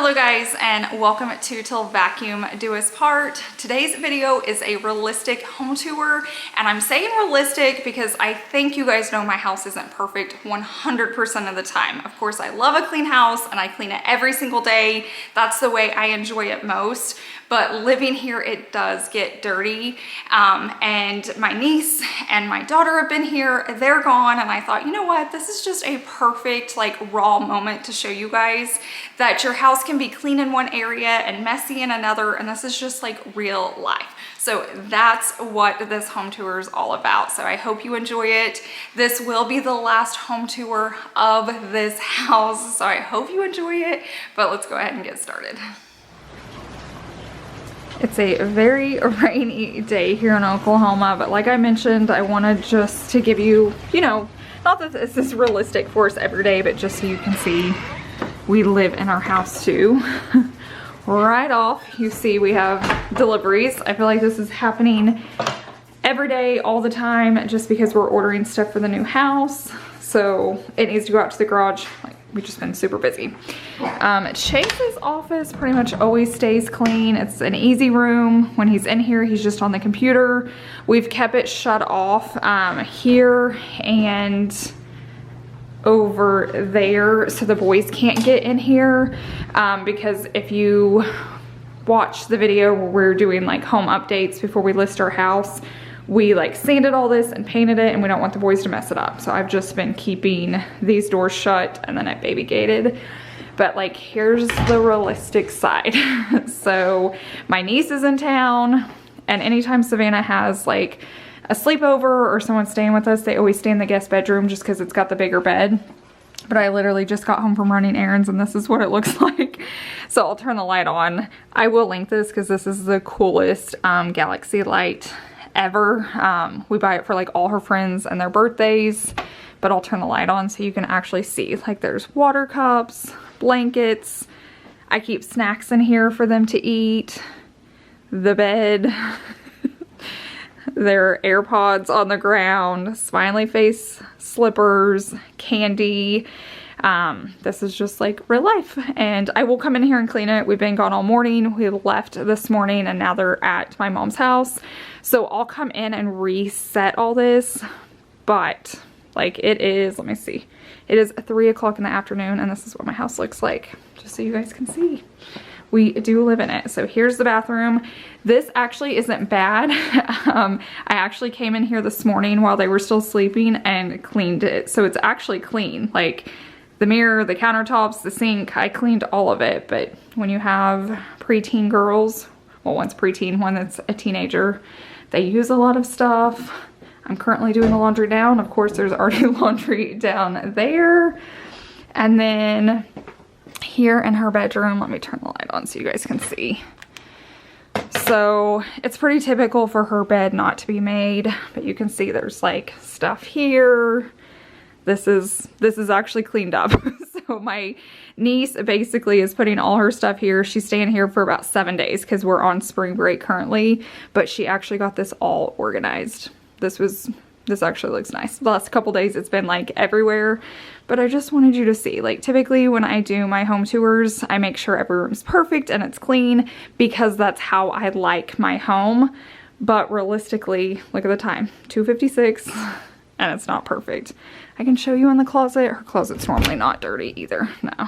Hello guys, and welcome to Till Vacuum Do Us Part. Today's video is a realistic home tour, and I'm saying realistic because I think you guys know my house isn't perfect 100% of the time. Of course, I love a clean house and I clean it every single day. That's the way I enjoy it most. But living here, it does get dirty. And my niece and my daughter have been here, they're gone. And I thought, you know what? This is just a perfect like raw moment to show you guys that your house can be clean in one area and messy in another. And this is just like real life. So that's what this home tour is all about. So I hope you enjoy it. This will be the last home tour of this house. So I hope you enjoy it, but let's go ahead and get started. It's a very rainy day here in Oklahoma, but like I mentioned, I wanted just to give you, not that this is realistic for us every day, but just so you can see we live in our house too. Right off, you see we have deliveries. I feel like this is happening every day, all the time, just because we're ordering stuff for the new house. So it needs to go out to the garage. We've just been super busy. Chase's office pretty much always stays clean. It's an easy room. When he's in here, he's just on the computer. We've kept it shut off here and over there so the boys can't get in here, because if you watch the video where we're doing like home updates before we list our house, we like sanded all this and painted it, and we don't want the boys to mess it up. So I've just been keeping these doors shut, and then I baby gated. But like, here's the realistic side. So my niece is in town, and anytime Savannah has like a sleepover or someone staying with us, they always stay in the guest bedroom just because it's got the bigger bed. But I literally just got home from running errands, and this is what it looks like. So I'll turn the light on. I will link this because this is the coolest galaxy light ever. We buy it for like all her friends and their birthdays, but I'll turn the light on so you can actually see. Like, there's water cups, blankets. I keep snacks in here for them to eat. The bed. There are AirPods on the ground, smiley face slippers, candy. This is just like real life, and I will come in here and clean it. We've been gone all morning. We left this morning, and now they're at my mom's house. So I'll come in and reset all this, but like, it is, let me see. It is 3 o'clock in the afternoon, and this is what my house looks like, just so you guys can see. We do live in it. So here's the bathroom. This actually isn't bad. I actually came in here this morning while they were still sleeping and cleaned it. So it's actually clean. Like, the mirror, the countertops, the sink, I cleaned all of it. But when you have preteen girls, well, one's preteen, one that's a teenager, they use a lot of stuff. I'm currently doing the laundry down. Of course, there's already laundry down there. And then here in her bedroom, let me turn the light on so you guys can see. So it's pretty typical for her bed not to be made, but you can see there's like stuff here. This is actually cleaned up. So my niece basically is putting all her stuff here. She's staying here for about 7 days because we're on spring break currently, but she actually got this all organized. This actually looks nice. The last couple days it's been like everywhere, but I just wanted you to see, like, typically when I do my home tours, I make sure every room's perfect and it's clean because that's how I like my home. But realistically, look at the time, 2:56, and it's not perfect. I can show you in the closet. Her closet's normally not dirty either, no.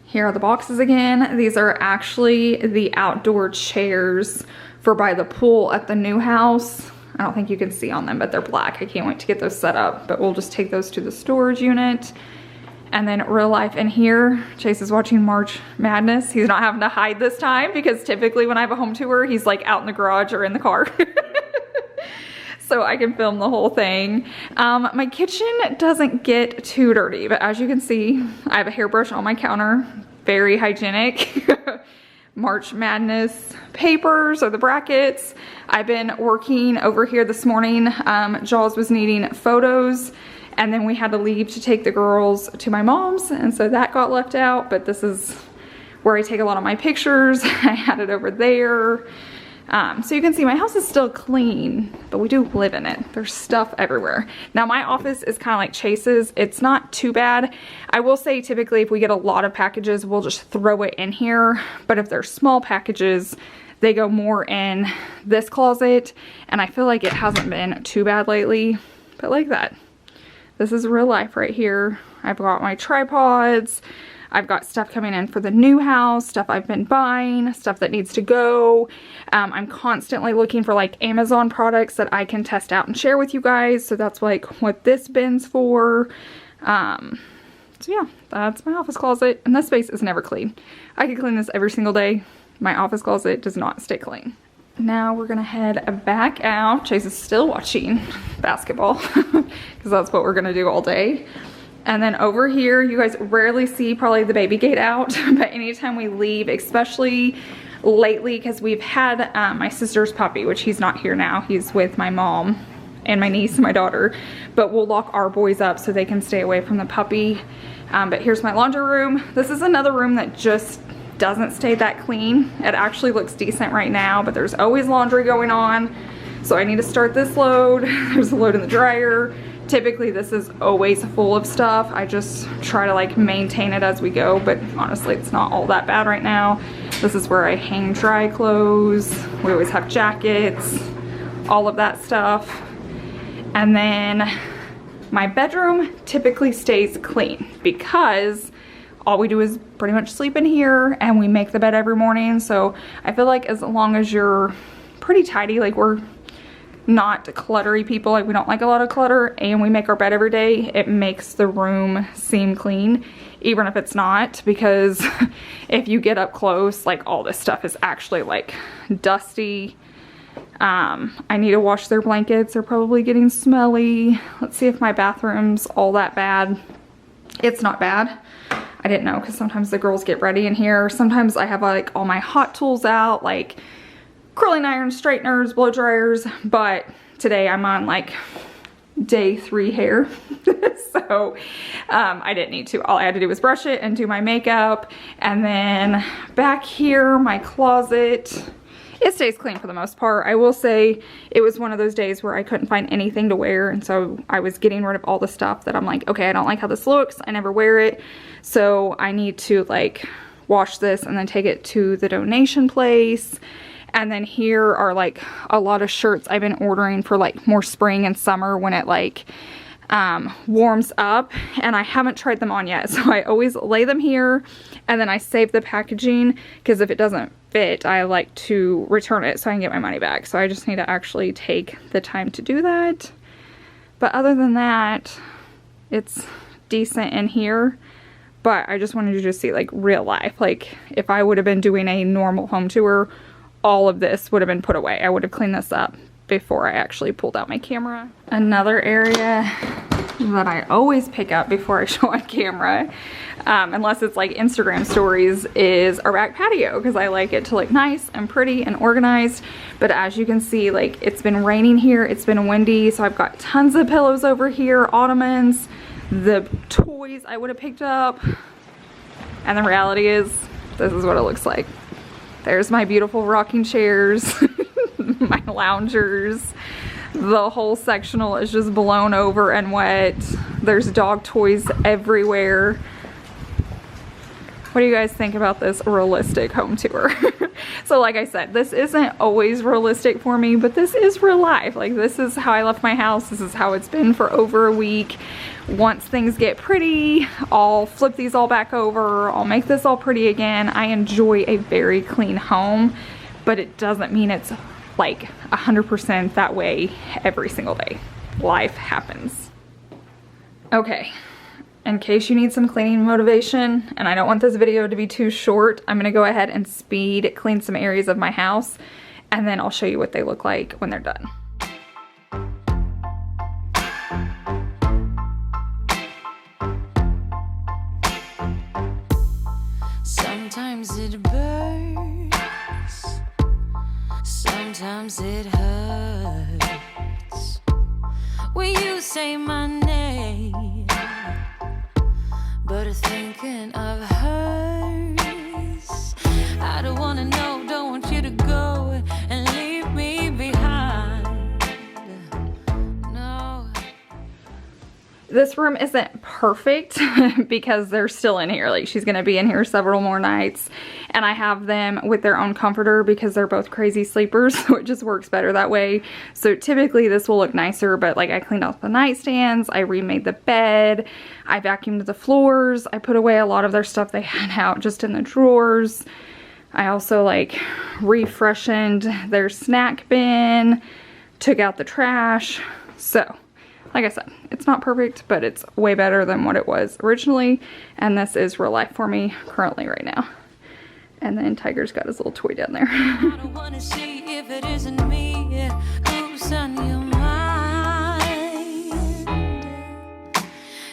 Here are the boxes again. These are actually the outdoor chairs for by the pool at the new house. I don't think you can see on them, but they're black. I can't wait to get those set up, but we'll just take those to the storage unit. And then real life in here, Chase is watching March Madness. He's not having to hide this time because typically when I have a home tour, he's like out in the garage or in the car. So I can film the whole thing. My kitchen doesn't get too dirty, but as you can see, I have a hairbrush on my counter. Very hygienic. March Madness papers or the brackets. I've been working over here this morning. Jaws was needing photos, and then we had to leave to take the girls to my mom's, and so that got left out, but this is where I take a lot of my pictures. I had it over there. So you can see my house is still clean, but we do live in it. There's stuff everywhere. Now my office is kind of like Chase's. It's not too bad. I will say typically if we get a lot of packages, we'll just throw it in here. But if they're small packages, they go more in this closet. And I feel like it hasn't been too bad lately, but like that. This is real life right here. I've got my tripods. I've got stuff coming in for the new house, stuff I've been buying, stuff that needs to go. I'm constantly looking for like Amazon products that I can test out and share with you guys. So that's like what this bin's for. So yeah, that's my office closet. And this space is never clean. I could clean this every single day. My office closet does not stay clean. Now we're gonna head back out. Chase is still watching basketball because that's what we're gonna do all day. And then over here, you guys rarely see probably the baby gate out, but anytime we leave, especially lately, because we've had my sister's puppy, which he's not here now. He's with my mom and my niece and my daughter, but we'll lock our boys up so they can stay away from the puppy. But here's my laundry room. This is another room that just doesn't stay that clean. It actually looks decent right now, but there's always laundry going on. So I need to start this load. There's a load in the dryer. Typically this is always full of stuff. I just try to like maintain it as we go, but honestly it's not all that bad right now. This is where I hang dry clothes. We always have jackets, all of that stuff. And then my bedroom typically stays clean because all we do is pretty much sleep in here and we make the bed every morning. So I feel like as long as you're pretty tidy, like we're not cluttery people, like we don't like a lot of clutter, and we make our bed every day, it makes the room seem clean, even if it's not, because if you get up close, like all this stuff is actually like dusty. I need to wash their blankets. They're probably getting smelly. Let's see if my bathroom's all that bad. It's not bad. I didn't know because sometimes the girls get ready in here. Sometimes I have like all my hot tools out, like curling irons, straighteners, blow dryers, but today I'm on like day 3 hair. So I didn't need to. All I had to do was brush it and do my makeup. And then back here, my closet, it stays clean for the most part. I will say it was one of those days where I couldn't find anything to wear, and so I was getting rid of all the stuff that I'm like, okay, I don't like how this looks. I never wear it. So I need to like wash this and then take it to the donation place. And then here are like a lot of shirts I've been ordering for like more spring and summer when it like warms up, and I haven't tried them on yet. So I always lay them here and then I save the packaging, because if it doesn't fit, I like to return it so I can get my money back. So I just need to actually take the time to do that. But other than that, it's decent in here. But I just wanted you to see like real life. Like if I would have been doing a normal home tour, all of this would have been put away. I would have cleaned this up before I actually pulled out my camera. Another area that I always pick up before I show on camera, unless it's like Instagram stories, is our back patio, because I like it to look nice and pretty and organized. But as you can see, like it's been raining here, it's been windy, so I've got tons of pillows over here, ottomans, the toys I would have picked up. And the reality is, this is what it looks like. There's my beautiful rocking chairs, my loungers. The whole sectional is just blown over and wet. There's dog toys everywhere. What do you guys think about this realistic home tour? So like I said, this isn't always realistic for me, but this is real life. Like this is how I left my house. This is how it's been for over a week. Once things get pretty, I'll flip these all back over. I'll make this all pretty again. I enjoy a very clean home, but it doesn't mean it's like 100% that way every single day. Life happens. Okay. In case you need some cleaning motivation, and I don't want this video to be too short, I'm gonna go ahead and speed clean some areas of my house, and then I'll show you what they look like when they're done. Sometimes it burns, sometimes it hurts when you say my name, but thinking of hers, I don't wanna know, don't want you to go and leave. This room isn't perfect because they're still in here. Like, she's gonna be in here several more nights, and I have them with their own comforter because they're both crazy sleepers, so it just works better that way. So typically this will look nicer, but like I cleaned out the nightstands, I remade the bed, I vacuumed the floors, I put away a lot of their stuff they had out just in the drawers. I also like refreshened their snack bin, took out the trash. So like I said, it's not perfect, but it's way better than what it was originally. And this is real life for me currently right now. And then Tiger's got his little toy down there. I don't wanna see if it isn't me who's on your mind.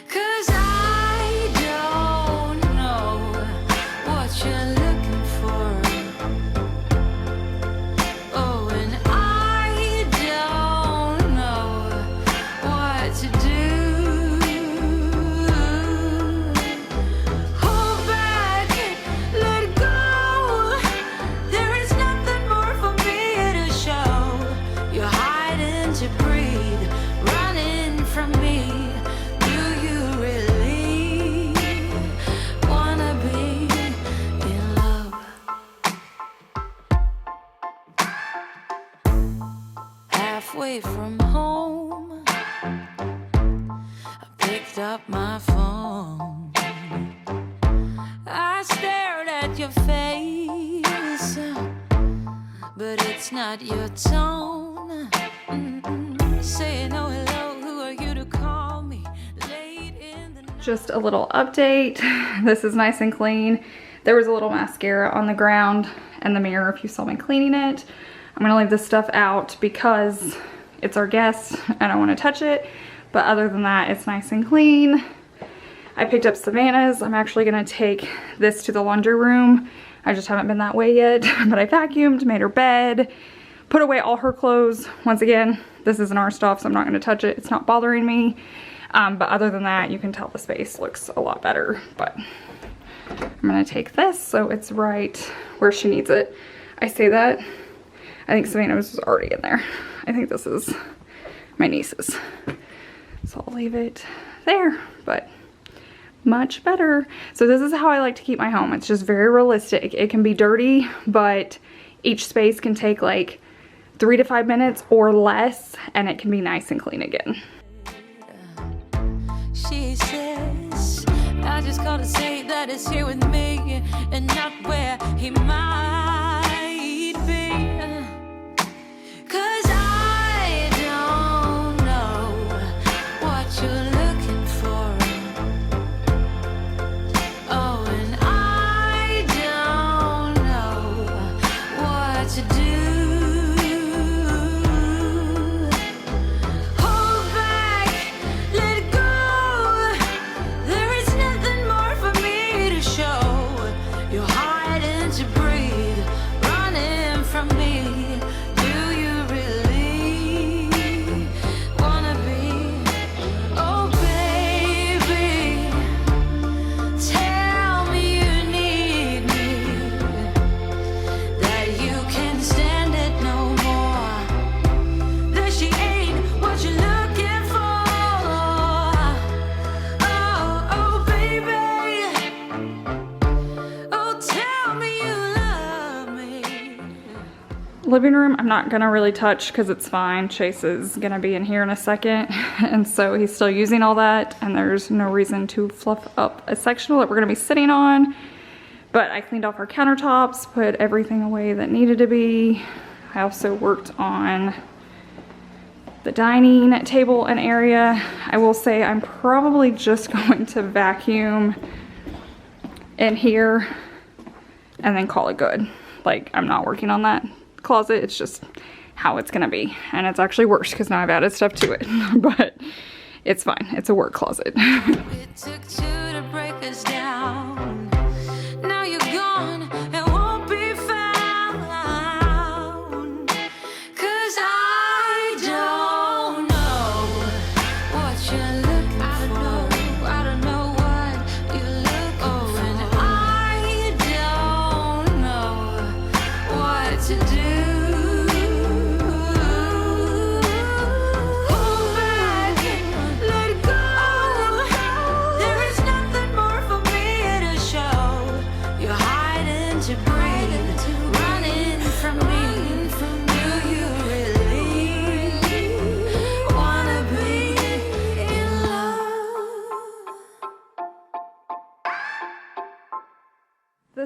'Cause I don't know what you're looking for. Oh, and I don't know what to do. Hold back, let go. There is nothing more for me to show. You're hiding to breathe, running from me. Do you really wanna be in love? Halfway from home, I picked up my phone. I stared at your face, but it's not your tone. Saying oh hello, who are you to call me late in the night? Just a little update. This is nice and clean. There was a little mascara on the ground and the mirror if you saw me cleaning it. I'm gonna leave this stuff out because it's our guest and I don't want to touch it. But other than that, it's nice and clean. I picked up Savannah's. I'm actually gonna take this to the laundry room. I just haven't been that way yet, but I vacuumed, made her bed, put away all her clothes. Once again, this isn't our stuff, so I'm not gonna touch it. It's not bothering me. But other than that, you can tell the space looks a lot better. But I'm gonna take this so it's right where she needs it. I say that. I think Savannah was already in there. I think this is my niece's. So I'll leave it there, but much better. So this is how I like to keep my home. It's just very realistic. It can be dirty, but each space can take like 3 to 5 minutes or less, and it can be nice and clean again. She says, I just gotta say that it's here with me and not where he might be. 'Cause I don't know what you're looking for. Oh, and I don't know what to do. Hold back, let go. There is nothing more for me to show. You're hiding to breathe, running from me. Do you really wanna be? Oh, baby, tell me you need me, that you can stand it no more, that she ain't what you're looking for. Oh, oh, baby, oh, tell me you love me. Living room, I'm not gonna really touch because it's fine. Chase is gonna be in here in a second, and so he's still using all that, and there's no reason to fluff up a sectional that we're gonna be sitting on. But I cleaned off our countertops, put everything away that needed to be. I also worked on the dining table and area. I will say I'm probably just going to vacuum in here and then call it good. Like, I'm not working on that closet. It's just how it's gonna be. And it's actually worse because now I've added stuff to it. But it's fine. It's a work closet. It took two to break us down. Now you're gone and won't be found. 'Cause I don't know what you're looking for. I don't know what you're looking for. And I don't know what to do. Hold back, let go.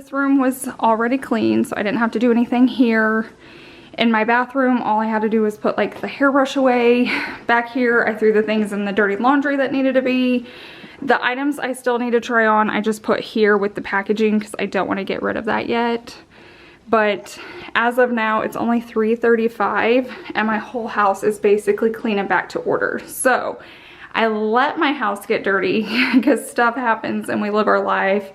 This room was already clean, so I didn't have to do anything here. In my bathroom, all I had to do was put like the hairbrush away. Back here, I threw the things in the dirty laundry that needed to be. The items I still need to try on, I just put here with the packaging because I don't want to get rid of that yet. But as of now, it's only 3:35 and my whole house is basically clean and back to order. So I let my house get dirty because stuff happens and we live our life.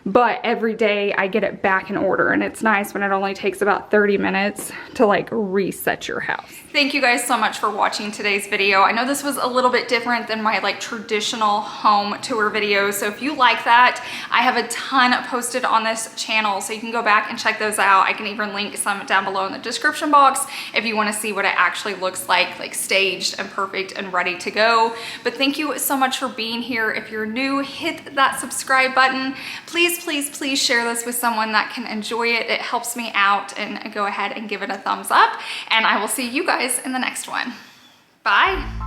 But every day I get it back in order, and it's nice when it only takes about 30 minutes to like reset your house. Thank you guys so much for watching today's video. I know this was a little bit different than my like traditional home tour videos. So if you like that, I have a ton posted on this channel, so you can go back and check those out. I can even link some down below in the description box if you want to see what it actually looks like staged and perfect and ready to go. But thank you so much for being here. If you're new, hit that subscribe button. Please share this with someone that can enjoy it. It helps me out, and go ahead and give it a thumbs up, and I will see you guys in the next one. Bye.